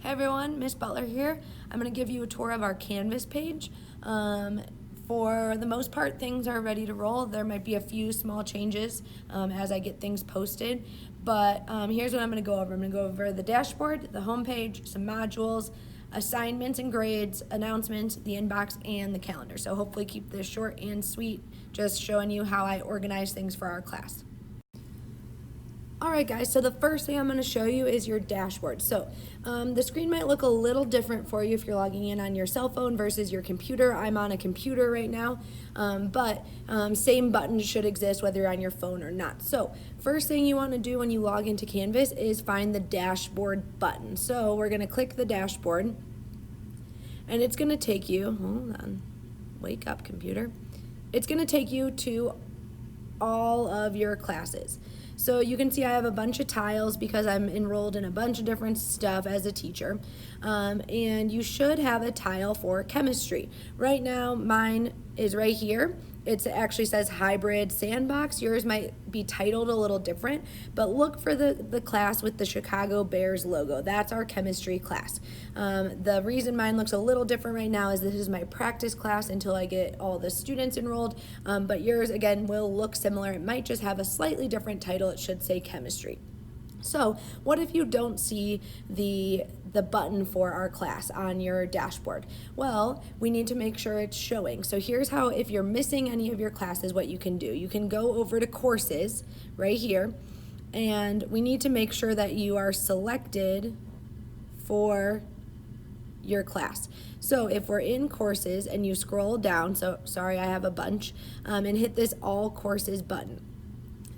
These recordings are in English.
Hey everyone, Miss Butler here. I'm going to give you a tour of our Canvas page. For the most part, things are ready to roll. There might be a few small changes as I get things posted, but here's what I'm going to go over. I'm going to go over the dashboard, the home page, some modules, assignments and grades, announcements, the inbox, and the calendar. So hopefully keep this short and sweet, just showing you how I organize things for our class. Alright guys, so the first thing I'm going to show you is your dashboard. So the screen might look a little different for you if you're logging in on your cell phone versus your computer. I'm on a computer right now, but same buttons should exist whether you're on your phone or not. So first thing you want to do when you log into Canvas is find the dashboard button. So we're going to click the dashboard and it's going to take you, hold on, wake up computer. It's going to take you to all of your classes. So you can see I have a bunch of tiles because I'm enrolled in a bunch of different stuff as a teacher. And you should have a tile for chemistry. Right now, mine is right here. It actually says hybrid sandbox. Yours might be titled a little different, but look for the class with the Chicago Bears logo. That's our chemistry class. The reason mine looks a little different right now is this is my practice class until I get all the students enrolled, but yours, again, will look similar. It might just have a slightly different title. It should say chemistry. So what if you don't see the button for our class on your dashboard? Well, we need to make sure it's showing. So here's how, if you're missing any of your classes, what you can do. You can go over to courses right here, and we need to make sure that you are selected for your class. So if we're in courses and you scroll down, so sorry I have a bunch, and hit this all courses button.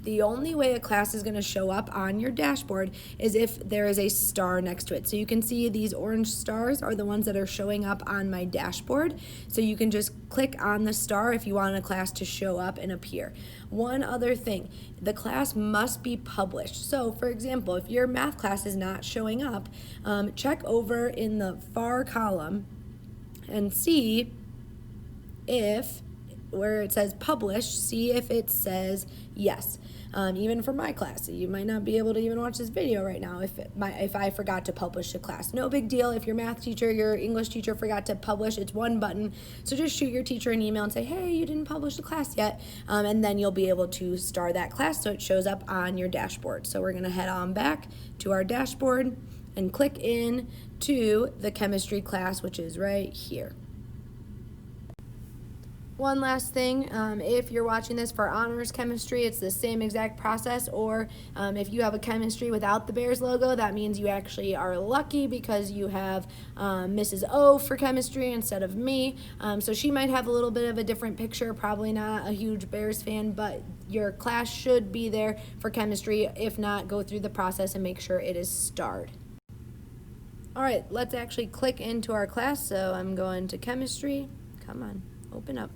The only way a class is going to show up on your dashboard is if there is a star next to it. So you can see these orange stars are the ones that are showing up on my dashboard. So you can just click on the star if you want a class to show up and appear. One other thing, the class must be published. So for example, if your math class is not showing up, check over in the far column and see if where it says published, see if it says yes. Even for my class, you might not be able to even watch this video right now if I forgot to publish a class. No big deal if your math teacher, your English teacher forgot to publish. It's one button. So just shoot your teacher an email and say, hey, you didn't publish the class yet. And then you'll be able to star that class so it shows up on your dashboard. So we're going to head on back to our dashboard and click in to the chemistry class, which is right here. One last thing, if you're watching this for honors chemistry, it's the same exact process, or if you have a chemistry without the Bears logo, that means you actually are lucky because you have Mrs. O for chemistry instead of me. So she might have a little bit of a different picture, probably not a huge Bears fan, but your class should be there for chemistry. If not, go through the process and make sure it is starred. All right, let's actually click into our class. So I'm going to chemistry. Come on. Open up.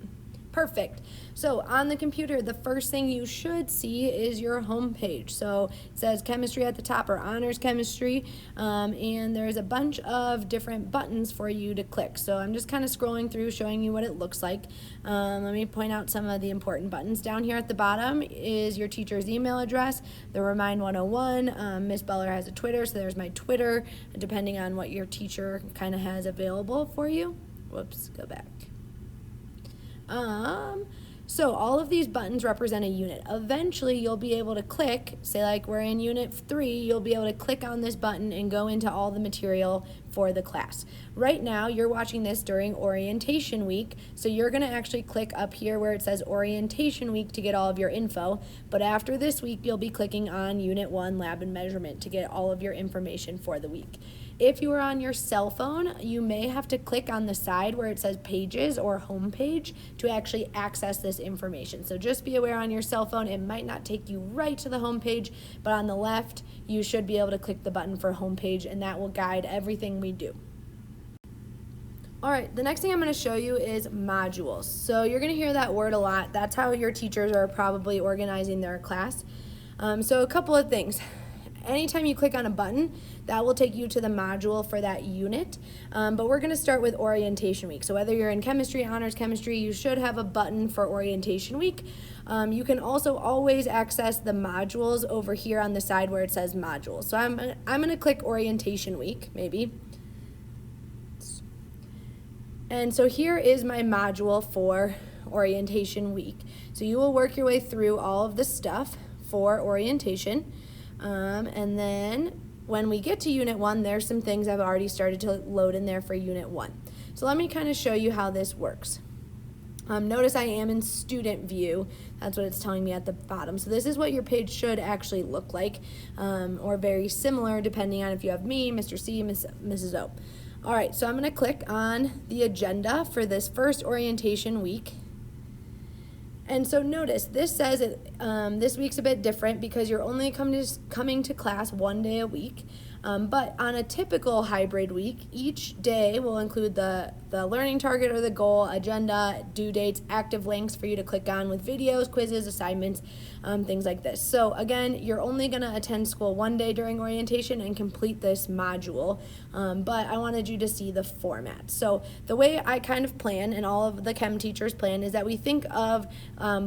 Perfect. So on the computer, the first thing you should see is your home page. So it says chemistry at the top, or honors chemistry, and there's a bunch of different buttons for you to click. So I'm just kind of scrolling through showing you what it looks like. Let me point out some of the important buttons. Down here at the bottom is your teacher's email address, the Remind 101. Miss Beller has a Twitter, so there's my Twitter, depending on what your teacher kind of has available for you. Whoops, go back. So all of these buttons represent a unit. Eventually you'll be able to click, say like we're in unit 3, you'll be able to click on this button and go into all the material for the class. Right now you're watching this during orientation week, so you're going to actually click up here where it says orientation week to get all of your info, but after this week you'll be clicking on unit 1 lab and measurement to get all of your information for the week. If you are on your cell phone, you may have to click on the side where it says pages or home page to actually access this information. So just be aware on your cell phone, it might not take you right to the home page, but on the left, you should be able to click the button for home page, and that will guide everything we do. All right, the next thing I'm going to show you is modules. So you're going to hear that word a lot. That's how your teachers are probably organizing their class. So a couple of things. Anytime you click on a button, that will take you to the module for that unit. But we're going to start with orientation week. So whether you're in chemistry, honors chemistry, you should have a button for orientation week. You can also always access the modules over here on the side where it says modules. So I'm going to click orientation week, maybe. And so here is my module for orientation week. So you will work your way through all of the stuff for orientation. And then when we get to Unit 1, there's some things I've already started to load in there for Unit 1. So let me kind of show you how this works. Notice I am in student view. That's what it's telling me at the bottom. So this is what your page should actually look like, or very similar depending on if you have me, Mr. C, Mrs. O. All right, so I'm going to click on the agenda for this first orientation week. And so notice, this says this week's a bit different because you're only coming to class one day a week. But on a typical hybrid week, each day will include the learning target or the goal, agenda, due dates, active links for you to click on with videos, quizzes, assignments, things like this. So again, you're only going to attend school one day during orientation and complete this module, but I wanted you to see the format. So the way I kind of plan, and all of the chem teachers plan, is that we think of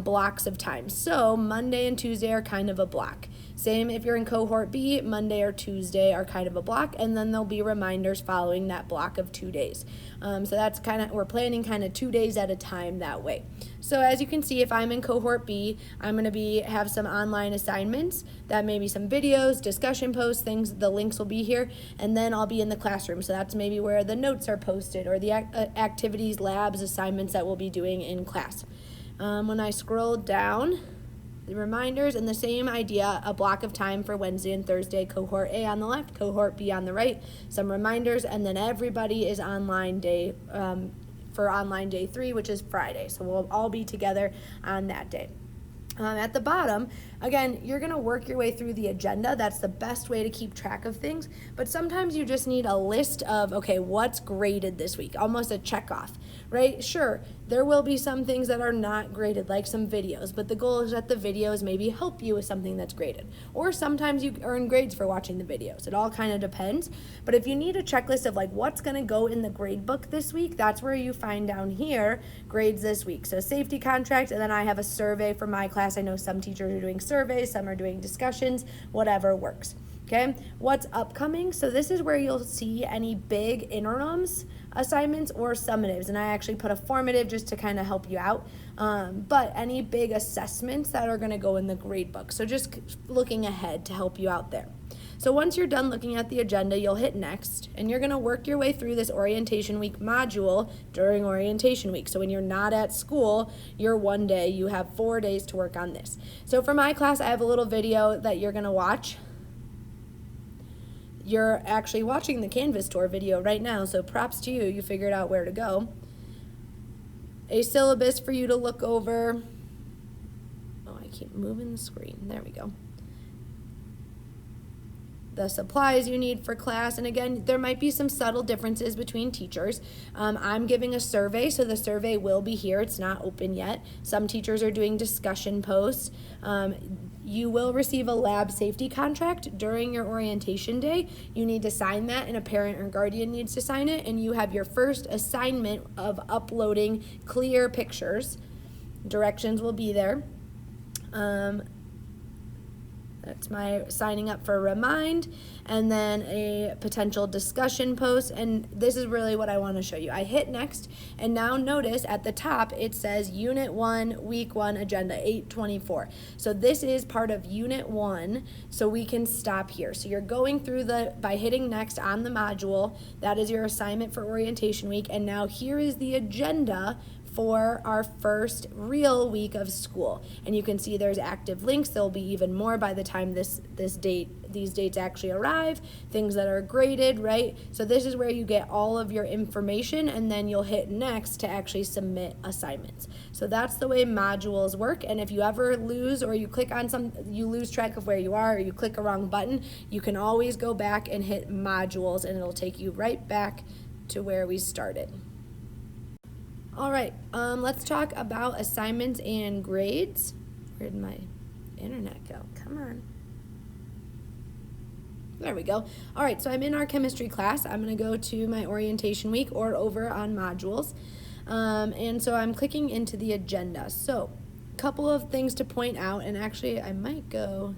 blocks of time. So Monday and Tuesday are kind of a block. Same if you're in cohort B, Monday or Tuesday are kind of a block, and then there'll be reminders following that block of 2 days. So that's we're planning kind of 2 days at a time that way. So as you can see, if I'm in cohort B, I'm going to have some online assignments, that may be some videos, discussion posts, things, the links will be here, and then I'll be in the classroom. So that's maybe where the notes are posted, or the activities, labs, assignments that we'll be doing in class. When I scroll down, the reminders, and the same idea, a block of time for Wednesday and Thursday, cohort A on the left, cohort B on the right, some reminders, and then everybody is online day for online day 3, which is Friday. So we'll all be together on that day. At the bottom, again, you're going to work your way through the agenda. That's the best way to keep track of things. But sometimes you just need a list of, okay, what's graded this week? Almost a check off, right? Sure, there will be some things that are not graded, like some videos. But the goal is that the videos maybe help you with something that's graded. Or sometimes you earn grades for watching the videos. It all kind of depends. But if you need a checklist of like what's going to go in the grade book this week, that's where you find down here grades this week. So safety contract, and then I have a survey for my class. I know some teachers are doing surveys, some are doing discussions, whatever works. Okay, what's upcoming? So this is where you'll see any big interims assignments or summatives, and I actually put a formative just to kind of help you out, but any big assessments that are going to go in the grade book. So just looking ahead to help you out there. So once you're done looking at the agenda, you'll hit next, and you're going to work your way through this orientation week module during orientation week. So when you're not at school, you're one day, you have 4 days to work on this. So for my class, I have a little video that you're going to watch. You're actually watching the Canvas tour video right now, so props to you. You figured out where to go. A syllabus for you to look over. Oh, I keep moving the screen. There we go. The supplies you need for class, and again, there might be some subtle differences between teachers. I'm giving a survey, so the survey will be here. It's not open yet. Some teachers are doing discussion posts. You will receive a lab safety contract during your orientation day. You need to sign that, and a parent or guardian needs to sign it, and you have your first assignment of uploading clear pictures. Directions will be there. That's my signing up for Remind, and then a potential discussion post, and this is really what I want to show you. I hit next, and now notice at the top it says Unit 1, Week 1 Agenda 824. So this is part of Unit 1, so we can stop here. So you're going through by hitting next on the module, that is your assignment for orientation week, and now here is the agenda for our first real week of school. And you can see there's active links. There'll be even more by the time these dates actually arrive, things that are graded, right? So this is where you get all of your information, and then you'll hit next to actually submit assignments. So that's the way modules work. And if you ever lose, or you click on you lose track of where you are, or you click a wrong button, you can always go back and hit modules, and it'll take you right back to where we started. All right, let's talk about assignments and grades. Where'd my internet go? Come on. There we go. All right, so I'm in our chemistry class. I'm going to go to my orientation week or over on modules. And so I'm clicking into the agenda. So a couple of things to point out, and actually I might go,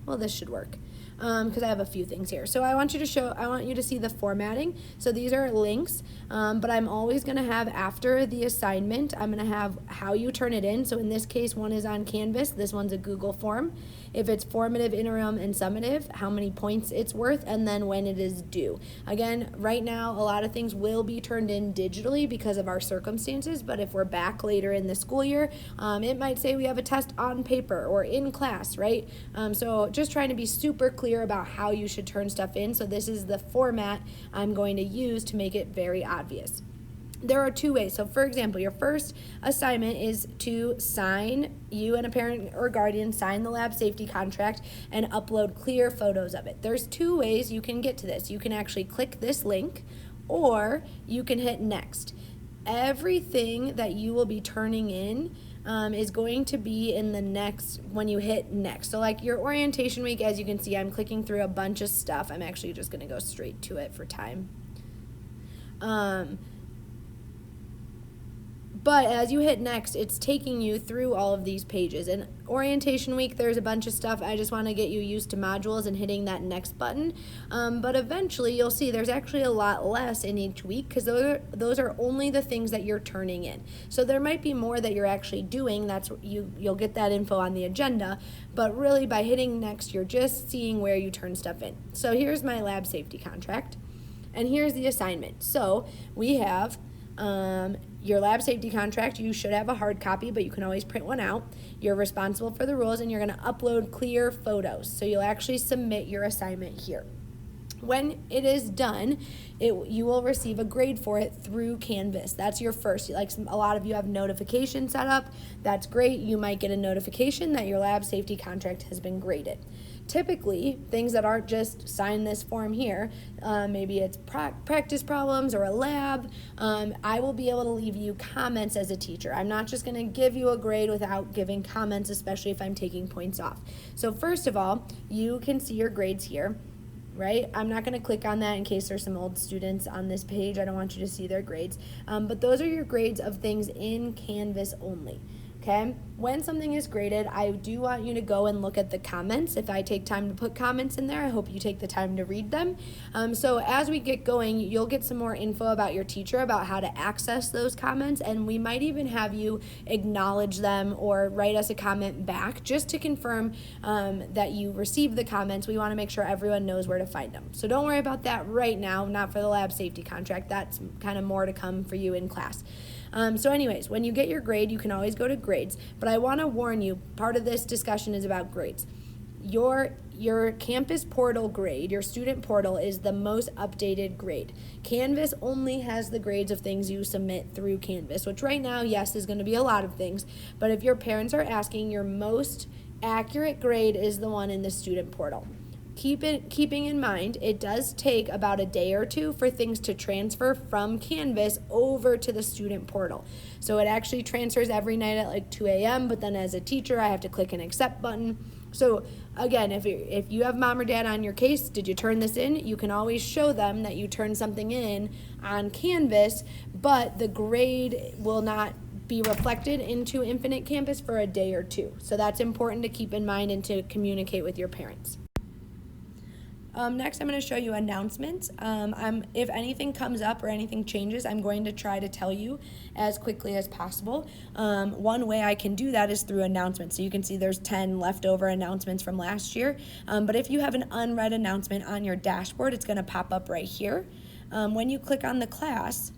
well, this should work. because I have a few things here. So I want you to see the formatting. So these are links, but I'm always going to have after the assignment, I'm going to have how you turn it in. So in this case, one is on Canvas. This one's a Google form. If it's formative, interim, and summative, how many points it's worth, and then when it is due. Again, right now, a lot of things will be turned in digitally because of our circumstances, but if we're back later in the school year, it might say we have a test on paper or in class, right? So just trying to be super clear about how you should turn stuff in. So this is the format I'm going to use to make it very obvious. There are two ways. So for example, your first assignment is to sign, you and a parent or guardian sign the lab safety contract and upload clear photos of it. There's two ways you can get to this. You can actually click this link or you can hit next. Everything that you will be turning in is going to be in the next when you hit next. So like your orientation week, as you can see, I'm clicking through a bunch of stuff. I'm actually just going to go straight to it for time. But as you hit next, it's taking you through all of these pages. And orientation week, there's a bunch of stuff. I just want to get you used to modules and hitting that next button. But eventually, you'll see there's actually a lot less in each week because those are only the things that you're turning in. So there might be more that you're actually doing. That's you'll get that info on the agenda. But really, by hitting next, you're just seeing where you turn stuff in. So here's my lab safety contract. And here's the assignment. So we have your lab safety contract. You should have a hard copy, but you can always print one out. You're responsible for the rules, and you're going to upload clear photos. So you'll actually submit your assignment here. When it is done, you will receive a grade for it through Canvas. That's your first. Like a lot of you have notifications set up. That's great. You might get a notification that your lab safety contract has been graded. Typically, things that aren't just sign this form here, maybe it's practice problems or a lab, I will be able to leave you comments as a teacher. I'm not just going to give you a grade without giving comments, especially if I'm taking points off. So first of all, you can see your grades here, right? I'm not going to click on that in case there's some old students on this page. I don't want you to see their grades. But those are your grades of things in Canvas only. Okay, when something is graded, I do want you to go and look at the comments. If I take time to put comments in there, I hope you take the time to read them. So as we get going, you'll get some more info about your teacher, about how to access those comments, and we might even have you acknowledge them or write us a comment back just to confirm that you received the comments. We want to make sure everyone knows where to find them. So don't worry about that right now, not for the lab safety contract. That's kind of more to come for you in class. So anyways, when you get your grade, you can always go to grades, but I want to warn you, part of this discussion is about grades. Your campus portal grade, your student portal, is the most updated grade. Canvas only has the grades of things you submit through Canvas, which right now, yes, is going to be a lot of things, but if your parents are asking, your most accurate grade is the one in the student portal. Keeping in mind, it does take about a day or two for things to transfer from Canvas over to the student portal. So it actually transfers every night at like 2 a.m., but then as a teacher, I have to click an accept button. So again, if you have mom or dad on your case, did you turn this in? You can always show them that you turned something in on Canvas, but the grade will not be reflected into Infinite Campus for a day or two. So that's important to keep in mind and to communicate with your parents. Next, I'm going to show you announcements. If anything comes up or anything changes, I'm going to try to tell you as quickly as possible. One way I can do that is through announcements. So you can see there's 10 leftover announcements from last year. But if you have an unread announcement on your dashboard, it's going to pop up right here. When you click on the class,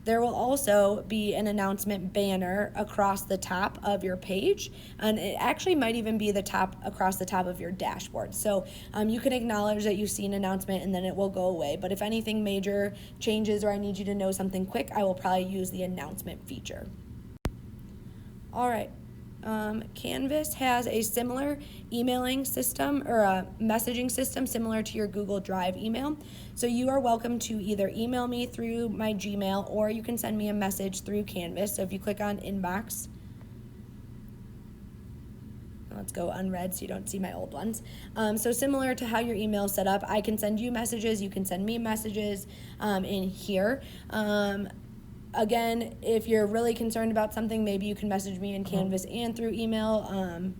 there will also be an announcement banner across the top of your page, and it actually might even be across the top of your dashboard. So you can acknowledge that you see an announcement and then it will go away. But if anything major changes or I need you to know something quick, I will probably use the announcement feature. All right. Canvas has a similar emailing system or a messaging system similar to your Google Drive email. So you are welcome to either email me through my Gmail or you can send me a message through Canvas. So if you click on inbox, let's go unread so you don't see my old ones. So similar to how your email is set up, I can send you messages, you can send me messages in here. Again, if you're really concerned about something, maybe you can message me in Canvas and through email.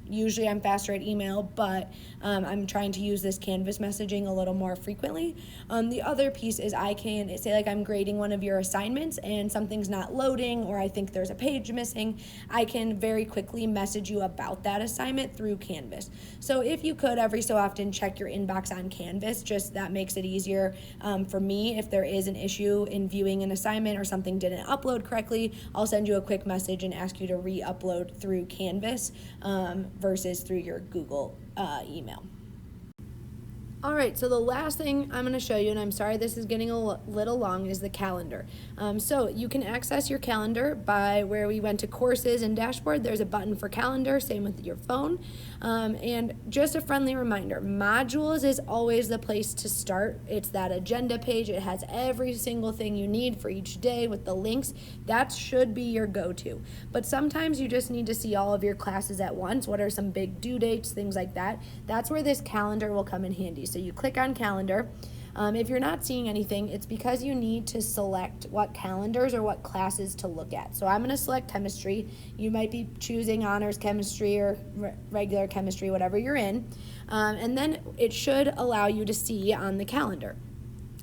Usually I'm faster at email, but I'm trying to use this Canvas messaging a little more frequently. The other piece is I can say like I'm grading one of your assignments and something's not loading or I think there's a page missing. I can very quickly message you about that assignment through Canvas. So if you could every so often check your inbox on Canvas, just that makes it easier for me. If there is an issue in viewing an assignment or something didn't upload correctly, I'll send you a quick message and ask you to re-upload through Canvas versus through your Google email. All right, so the last thing I'm going to show you, and I'm sorry this is getting a little long, is the calendar. So you can access your calendar by where we went to courses and dashboard. There's a button for calendar, same with your phone. And just a friendly reminder, modules is always the place to start. It's that agenda page. It has every single thing you need for each day with the links. That should be your go-to. But sometimes you just need to see all of your classes at once. What are some big due dates, things like that. That's where this calendar will come in handy. So you click on calendar. If you're not seeing anything, it's because you need to select what calendars or what classes to look at. So I'm going to select chemistry. You might be choosing honors chemistry or regular chemistry, whatever you're in. And then it should allow you to see on the calendar.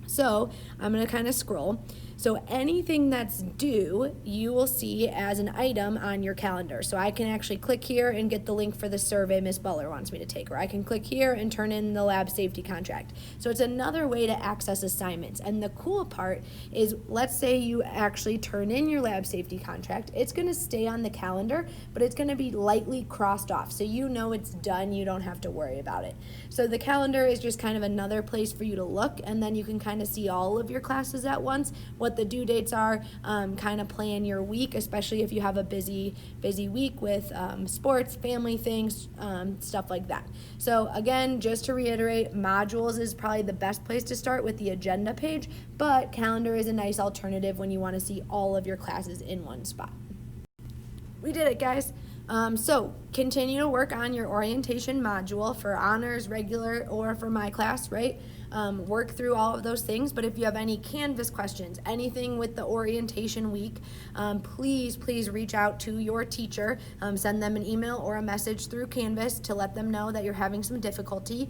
So I'm going to kind of scroll. So anything that's due, you will see as an item on your calendar. So I can actually click here and get the link for the survey Miss Butler wants me to take, or I can click here and turn in the lab safety contract. So it's another way to access assignments. And the cool part is, let's say you actually turn in your lab safety contract. It's going to stay on the calendar, but it's going to be lightly crossed off. So you know it's done. You don't have to worry about it. So the calendar is just kind of another place for you to look, and then you can kind of see all of your classes at once, what the due dates are, kind of plan your week, especially if you have a busy week with sports, family things, stuff like that. So again, just to reiterate, modules is probably the best place to start with the agenda page, but calendar is a nice alternative when you want to see all of your classes in one spot. We did it, guys. So continue to work on your orientation module for honors, regular, or for my class, right? Work through all of those things. But if you have any Canvas questions, anything with the orientation week, please reach out to your teacher. Send them an email or a message through Canvas to let them know that you're having some difficulty.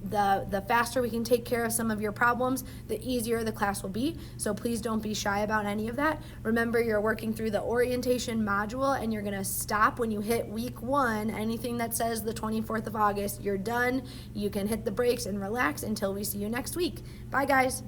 The faster we can take care of some of your problems, the easier the class will be. So please don't be shy about any of that. Remember, you're working through the orientation module and you're gonna stop when you hit week 1. Anything that says the 24th of August, you're done. You can hit the brakes and relax until we see you next week. Bye, guys.